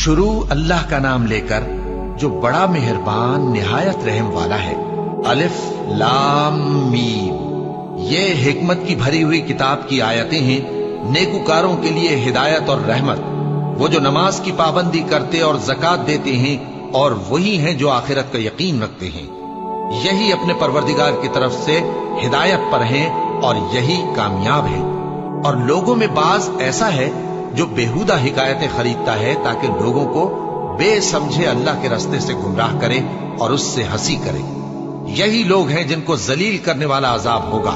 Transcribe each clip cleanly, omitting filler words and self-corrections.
शुरू अल्लाह का नाम लेकर जो बड़ा मेहरबान निहायत रहम वाला है। अलिफ लाम मीम। ये हिकमत की भरी हुई किताब की आयतें हैं, नेकुकारों के लिए हिदायत और रहमत। वो जो नमाज की पाबंदी करते और ज़कात देते हैं और वही हैं जो आखिरत का यकीन रखते हैं। यही अपने परवरदिगार की तरफ से हिदायत पर हैं और यही कामयाब हैं। और लोगों में बाज ऐसा है जो बेहुदा हिकायतें खरीदता है ताकि लोगों को बेसमझे अल्लाह के रास्ते से गुमराह करे और उससे हंसी करे। यही लोग हैं जिनको जलील करने वाला अजाब होगा।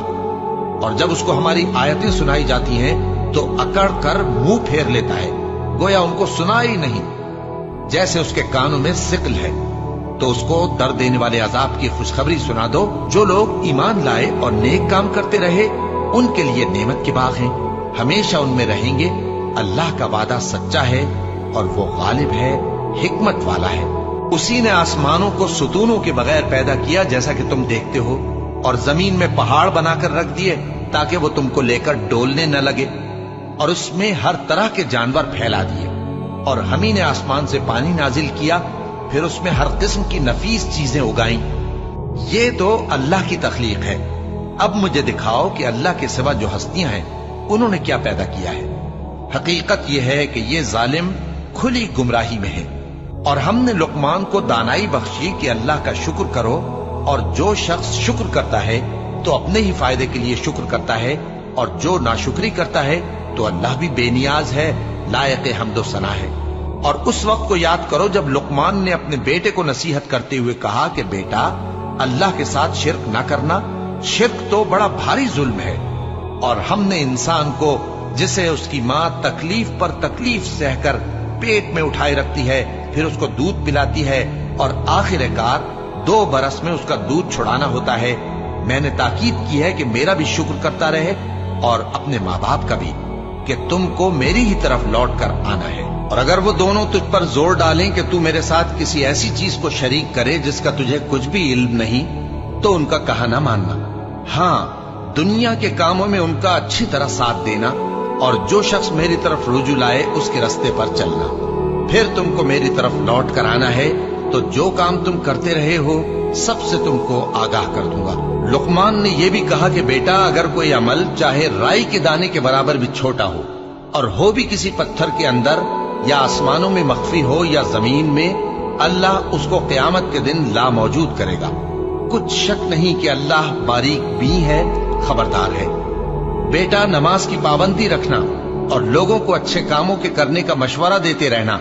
और जब उसको हमारी आयतें सुनाई जाती हैं तो अकड़ कर मुंह फेर लेता है, गोया उनको सुना ही नहीं, जैसे उसके कानों में सिकल है। तो उसको दर्द देने वाले अजाब की खुशखबरी सुना दो। जो लोग ईमान लाए और नेक काम करते रहे उनके लिए नेमत के बाग हैं, हमेशा उनमें रहेंगे। अल्लाह का वादा सच्चा है और वो गालिब है, हिकमत वाला है। उसी ने आसमानों को सुतूनों के बगैर पैदा किया जैसा कि तुम देखते हो, और जमीन में पहाड़ बनाकर रख दिए ताकि वो तुमको लेकर डोलने न लगे, और उसमें हर तरह के जानवर फैला दिए। और हम ही ने आसमान से पानी नाजिल किया, फिर उसमें हर किस्म की नफीस चीजें उगाई। ये तो अल्लाह की तख्लीक है। अब मुझे दिखाओ कि अल्लाह के सिवा जो हस्तियां हैं उन्होंने क्या पैदा किया है। हकीकत यह है कि ये जालिम खुली गुमराही में है। और हमने लुकमान को दानाई बख्शी कि अल्लाह का शुक्र करो, और जो शख्स शुक्र करता है तो अपने ही फायदे के लिए शुक्र करता है, और जो नाशुक्री करता है तो अल्लाह भी बेनियाज है, लायक हम्दो सना है। और उस वक्त को याद करो जब लुकमान ने अपने बेटे को नसीहत करते हुए कहा कि बेटा, अल्लाह के साथ शिर्क ना करना, शिर्क तो बड़ा भारी जुल्म है। और हमने इंसान को, जिसे उसकी माँ तकलीफ पर तकलीफ सहकर पेट में उठाए रखती है, फिर उसको दूध पिलाती है और आखिरकार 2 बरस में उसका दूध छुड़ाना होता है, मैंने ताकीद की है कि मेरा भी शुक्र करता रहे और अपने माँ बाप का भी, कि तुमको मेरी ही तरफ लौट कर आना है। और अगर वो दोनों तुझ पर जोर डालें कि तू मेरे साथ किसी ऐसी चीज को शरीक करे जिसका तुझे कुछ भी इल्म नहीं, तो उनका कहा ना मानना। हाँ, दुनिया के कामों में उनका अच्छी तरह साथ देना, और जो शख्स मेरी तरफ रुजू लाए उसके रास्ते पर चलना। फिर तुमको मेरी तरफ लौट कर आना है, तो जो काम तुम करते रहे हो सबसे तुमको आगाह कर दूंगा। लुकमान ने यह भी कहा कि बेटा, अगर कोई अमल चाहे राई के दाने के बराबर भी छोटा हो और हो भी किसी पत्थर के अंदर या आसमानों में मख्फी हो या जमीन में, अल्लाह उसको क़यामत के दिन ला मौजूद करेगा। कुछ शक नहीं कि अल्लाह बारीक बीन है, खबरदार है। बेटा, नमाज की पाबंदी रखना और लोगों को अच्छे कामों के करने का मशवरा देते रहना,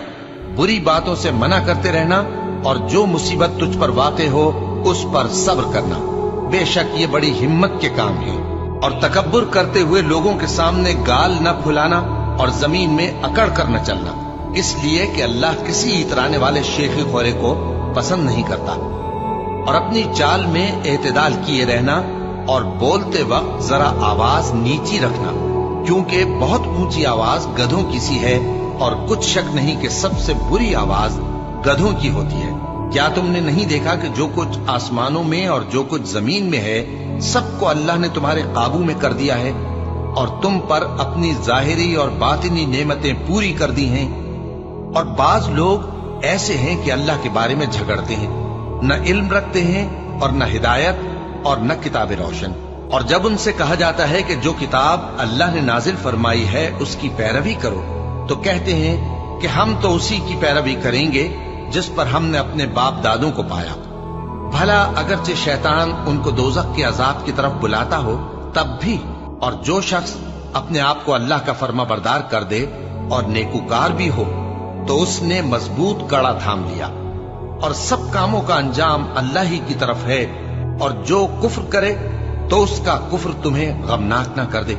बुरी बातों से मना करते रहना, और जो मुसीबत तुझ पर वाक़े हो उस पर सब्र करना। बेशक ये बड़ी हिम्मत के काम है। और तकब्बुर करते हुए लोगों के सामने गाल न फुलाना और जमीन में अकड़ कर न चलना, इसलिए कि अल्लाह किसी इतराने वाले शेखी खोरे को पसंद नहीं करता। और अपनी चाल में एतदाल किए रहना और बोलते वक्त जरा आवाज नीची रखना, क्योंकि बहुत ऊंची आवाज गधों की सी है, और कुछ शक नहीं कि सबसे बुरी आवाज गधों की होती है। क्या तुमने नहीं देखा कि जो कुछ आसमानों में और जो कुछ जमीन में है, सबको अल्लाह ने तुम्हारे काबू में कर दिया है, और तुम पर अपनी जाहिरी और बातिनी नेमतें पूरी कर दी हैं। और बाज लोग ऐसे हैं कि अल्लाह के बारे में झगड़ते हैं, न इल्म रखते हैं और न हिदायत और न किताब रोशन। और जब उनसे कहा जाता है कि जो किताब अल्लाह ने नाजिल फरमाई है उसकी पैरवी करो, तो कहते हैं कि हम तो उसी की पैरवी करेंगे जिस पर हमने अपने बाप दादों को पाया। भला अगरचे शैतान उनको दोज़ख के अजाब की तरफ बुलाता हो तब भी। और जो शख्स अपने आप को अल्लाह का फर्मा बरदार कर दे और नेकुकार भी हो, तो उसने मजबूत कड़ा थाम लिया। और सब कामों का अंजाम अल्लाह ही की तरफ है। और जो कुफ्र करे तो उसका कुफ्र तुम्हें गमनाक ना कर दे।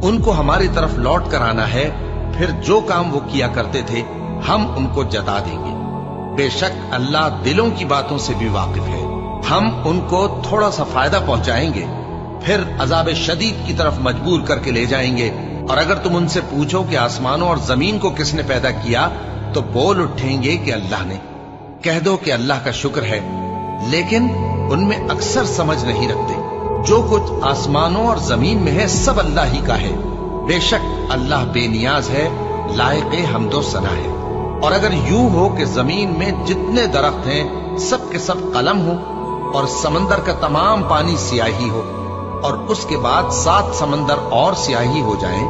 उनको हमारी तरफ लौट कर आना है, फिर जो काम वो किया करते थे हम उनको जता देंगे। बेशक अल्लाह दिलों की बातों से भी वाकिफ है। हम उनको थोड़ा सा फायदा पहुंचाएंगे, फिर अजाब शदीद की तरफ मजबूर करके ले जाएंगे। और अगर तुम उनसे पूछो कि आसमानों और जमीन को किसने पैदा किया, तो बोल उठेंगे कि अल्लाह ने। कह दो कि अल्लाह का शुक्र है, लेकिन उनमें अक्सर समझ नहीं रखते। जो कुछ आसमानों और जमीन में है सब अल्लाह ही का है। बेशक अल्लाह बेनियाज है, लायक हम्दो सना है। اور اگر یوں ہو کہ زمین میں جتنے درخت ہیں سب کے سب قلم ہو اور سمندر کا تمام پانی سیاہی ہو اور اس کے بعد 7 سمندر اور سیاہی ہو جائیں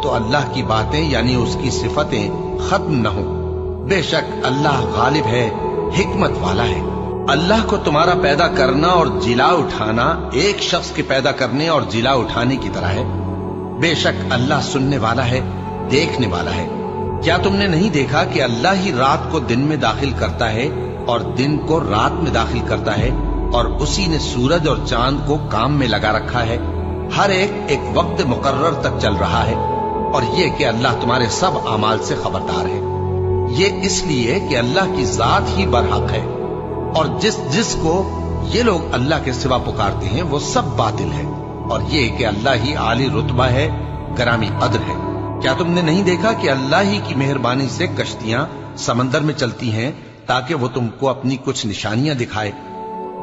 تو اللہ کی باتیں یعنی اس کی صفتیں ختم نہ ہوں۔ بے شک اللہ غالب ہے، حکمت والا ہے۔ اللہ کو تمہارا پیدا کرنا اور جلا اٹھانا ایک شخص کے پیدا کرنے اور جلا اٹھانے کی طرح ہے۔ بے شک اللہ سننے والا ہے، دیکھنے والا ہے۔ کیا تم نے نہیں دیکھا کہ اللہ ہی رات کو دن میں داخل کرتا ہے اور دن کو رات میں داخل کرتا ہے، اور اسی نے سورج اور چاند کو کام میں لگا رکھا ہے، ہر ایک وقت مقرر تک چل رہا ہے، اور یہ کہ اللہ تمہارے سب اعمال سے خبردار ہے۔ یہ اس لیے کہ اللہ کی ذات ہی برحق ہے، اور جس کو یہ لوگ اللہ کے سوا پکارتے ہیں وہ سب باطل ہے، اور یہ کہ اللہ ہی عالی رتبہ ہے، گرامی قدر ہے۔ کیا تم نے نہیں دیکھا کہ اللہ ہی کی مہربانی سے کشتیاں سمندر میں چلتی ہیں تاکہ وہ تم کو اپنی کچھ نشانیاں دکھائے؟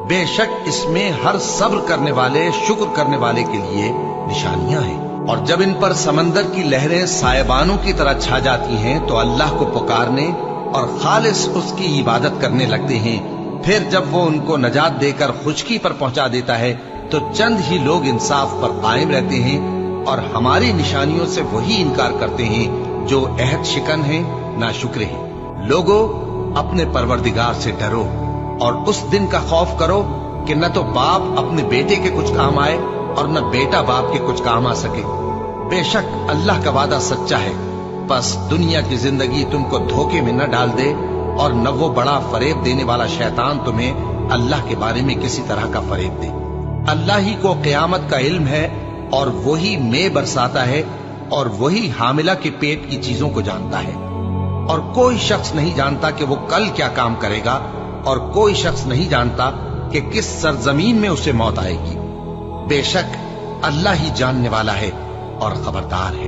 بے شک اس میں ہر صبر کرنے والے، شکر کرنے والے کے لیے نشانیاں ہیں۔ اور جب ان پر سمندر کی لہریں سائبانوں کی طرح چھا جاتی ہیں تو اللہ کو پکارنے اور خالص اس کی عبادت کرنے لگتے ہیں، پھر جب وہ ان کو نجات دے کر خشکی پر پہنچا دیتا ہے تو چند ہی لوگ انصاف پر قائم رہتے ہیں، اور ہماری نشانیوں سے وہی انکار کرتے ہیں جو عہد شکن ہیں، ناشکرے ہیں۔ لوگو اپنے پروردگار سے ڈرو اور اس دن کا خوف کرو کہ نہ تو باپ اپنے بیٹے کے کچھ کام آئے اور نہ بیٹا باپ کے کچھ کام آ سکے۔ بے شک اللہ کا وعدہ سچا ہے، بس دنیا کی زندگی تم کو دھوکے میں نہ ڈال دے، اور نہ وہ بڑا فریب دینے والا شیطان تمہیں اللہ کے بارے میں کسی طرح کا فریب دے۔ اللہ ہی کو قیامت کا علم ہے، اور وہی مے برساتا ہے، اور وہی حاملہ کے پیٹ کی چیزوں کو جانتا ہے، اور کوئی شخص نہیں جانتا کہ وہ کل کیا کام کرے گا، اور کوئی شخص نہیں جانتا کہ کس سرزمین میں اسے موت آئے گی۔ بے شک اللہ ہی جاننے والا ہے اور خبردار ہے۔